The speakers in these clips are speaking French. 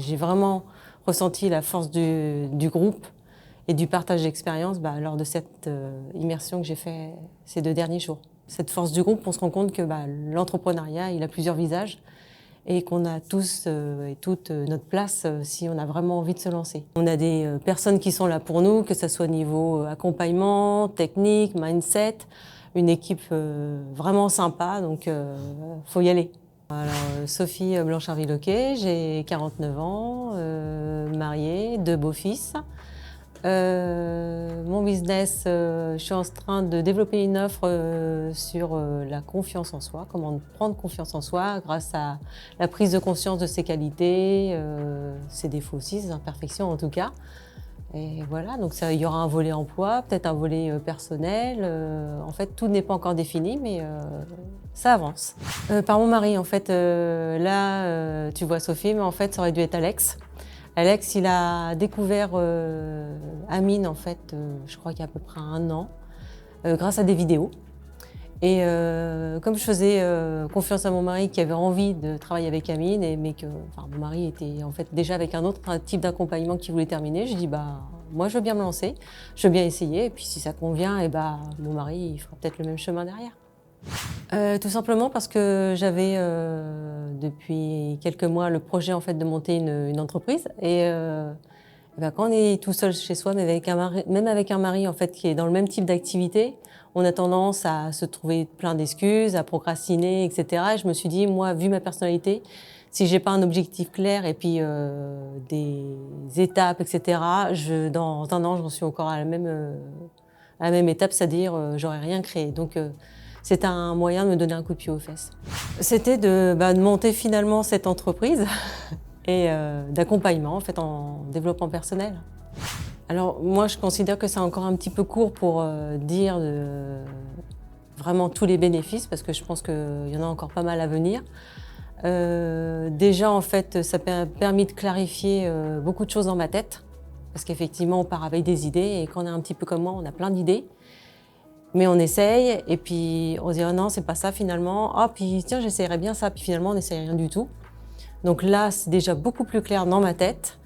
j'ai vraiment ressenti la force du groupe et du partage d'expérience lors de cette immersion que j'ai fait ces 2 derniers jours. Cette force du groupe, on se rend compte que l'entrepreneuriat, il a plusieurs visages et qu'on a tous et toutes notre place si on a vraiment envie de se lancer. On a des personnes qui sont là pour nous, que ce soit au niveau accompagnement, technique, mindset, une équipe vraiment sympa, donc faut y aller. Alors, Sophie Blanchard-Villoquet, j'ai 49 ans, mariée, 2 beaux-fils. Mon business, je suis en train de développer une offre sur la confiance en soi, comment prendre confiance en soi grâce à la prise de conscience de ses qualités, ses défauts aussi, ses imperfections en tout cas. Et voilà, donc il y aura un volet emploi, peut-être un volet personnel. En fait, tout n'est pas encore défini, mais ça avance. Par mon mari, en fait, là, tu vois Sophie, mais en fait, ça aurait dû être Alex. Alex, il a découvert Amine, en fait, je crois qu'il y a à peu près 1 an, grâce à des vidéos. Et comme je faisais confiance à mon mari qui avait envie de travailler avec Amine, mais que mon mari était en fait déjà avec un autre type d'accompagnement qu'il voulait terminer, j'ai dit moi je veux bien me lancer, je veux bien essayer, et puis si ça convient, mon mari il fera peut-être le même chemin derrière. Tout simplement parce que j'avais depuis quelques mois le projet en fait de monter une entreprise et quand on est tout seul chez soi, même avec un mari en fait qui est dans le même type d'activité, on a tendance à se trouver plein d'excuses, à procrastiner, etc. Et je me suis dit, moi, vu ma personnalité, si j'ai pas un objectif clair et puis des étapes, etc., dans 1 an, j'en suis encore à la même étape, c'est-à-dire j'aurais rien créé. Donc c'était un moyen de me donner un coup de pied aux fesses. C'était de monter finalement cette entreprise et d'accompagnement en fait en développement personnel. Alors moi je considère que c'est encore un petit peu court pour dire vraiment tous les bénéfices parce que je pense qu'il y en a encore pas mal à venir. Déjà en fait ça m'a permis de clarifier beaucoup de choses dans ma tête parce qu'effectivement on part avec des idées et quand on est un petit peu comme moi on a plein d'idées. Mais on essaye et puis on se dit oh non c'est pas ça finalement, oh puis tiens j'essayerais bien ça, puis finalement on n'essaye rien du tout. Donc là c'est déjà beaucoup plus clair dans ma tête.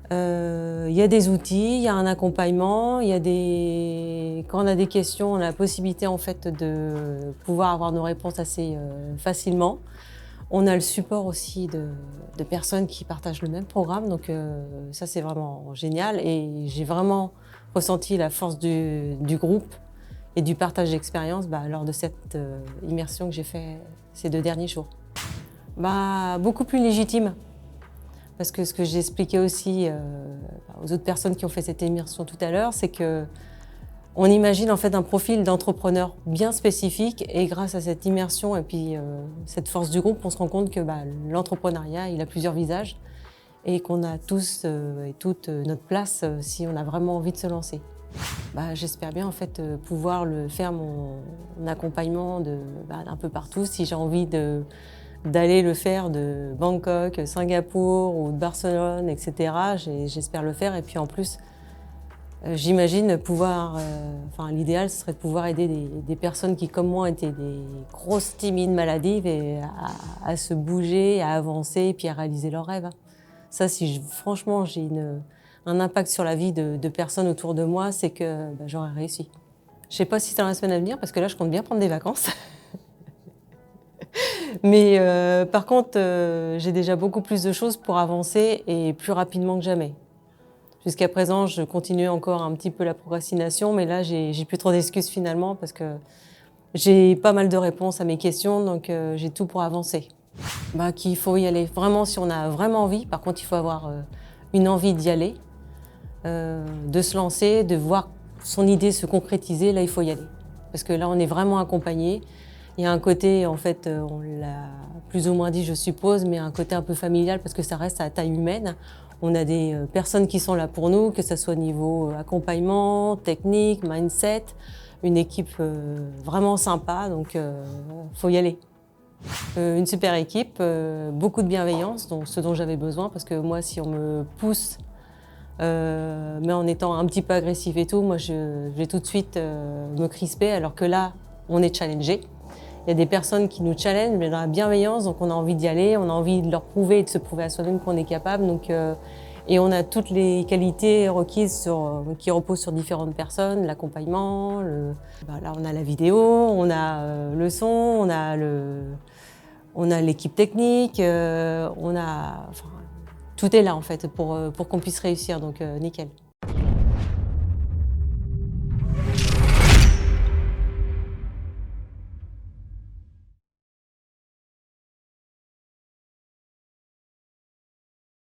Il y a des outils, il y a un accompagnement, quand on a des questions, on a la possibilité en fait de pouvoir avoir nos réponses assez facilement. On a le support aussi de personnes qui partagent le même programme, donc ça c'est vraiment génial et j'ai vraiment ressenti la force du groupe et du partage d'expérience lors de cette immersion que j'ai fait ces 2 derniers jours. Beaucoup plus légitime. Parce que ce que j'ai expliqué aussi aux autres personnes qui ont fait cette immersion tout à l'heure, c'est qu'on imagine en fait un profil d'entrepreneur bien spécifique et grâce à cette immersion et puis cette force du groupe, on se rend compte que l'entrepreneuriat, il a plusieurs visages et qu'on a tous et toutes notre place si on a vraiment envie de se lancer. J'espère bien en fait pouvoir faire mon accompagnement d'un peu partout si j'ai envie d'aller le faire de Bangkok, Singapour ou de Barcelone, etc. J'espère le faire et puis en plus, j'imagine pouvoir, l'idéal ce serait de pouvoir aider des personnes qui comme moi étaient des grosses timides maladives et à se bouger, à avancer et puis à réaliser leurs rêves. Ça, franchement j'ai un impact sur la vie de personnes autour de moi, c'est que j'aurais réussi. Je ne sais pas si c'est dans la semaine à venir parce que là je compte bien prendre des vacances. Mais par contre, j'ai déjà beaucoup plus de choses pour avancer et plus rapidement que jamais. Jusqu'à présent, je continue encore un petit peu la procrastination, mais là, j'ai plus trop d'excuses finalement parce que j'ai pas mal de réponses à mes questions, donc j'ai tout pour avancer. Qu'il faut y aller vraiment si on a vraiment envie. Par contre, il faut avoir une envie d'y aller, de se lancer, de voir son idée se concrétiser. Là, il faut y aller. Parce que là, on est vraiment accompagné. Il y a un côté, en fait, on l'a plus ou moins dit, je suppose, mais un côté un peu familial parce que ça reste à taille humaine. On a des personnes qui sont là pour nous, que ce soit au niveau accompagnement, technique, mindset, une équipe vraiment sympa, donc faut y aller. Une super équipe, beaucoup de bienveillance, donc ce dont j'avais besoin, parce que moi, si on me pousse, mais en étant un petit peu agressif et tout, moi, je vais tout de suite me crisper, alors que là, on est challengé. Il y a des personnes qui nous challengent, mais dans la bienveillance, donc on a envie d'y aller, on a envie de leur prouver et de se prouver à soi-même qu'on est capable. Donc, et on a toutes les qualités requises qui reposent sur différentes personnes, l'accompagnement, là on a la vidéo, on a le son, on a l'équipe technique, tout est là en fait pour qu'on puisse réussir, donc nickel.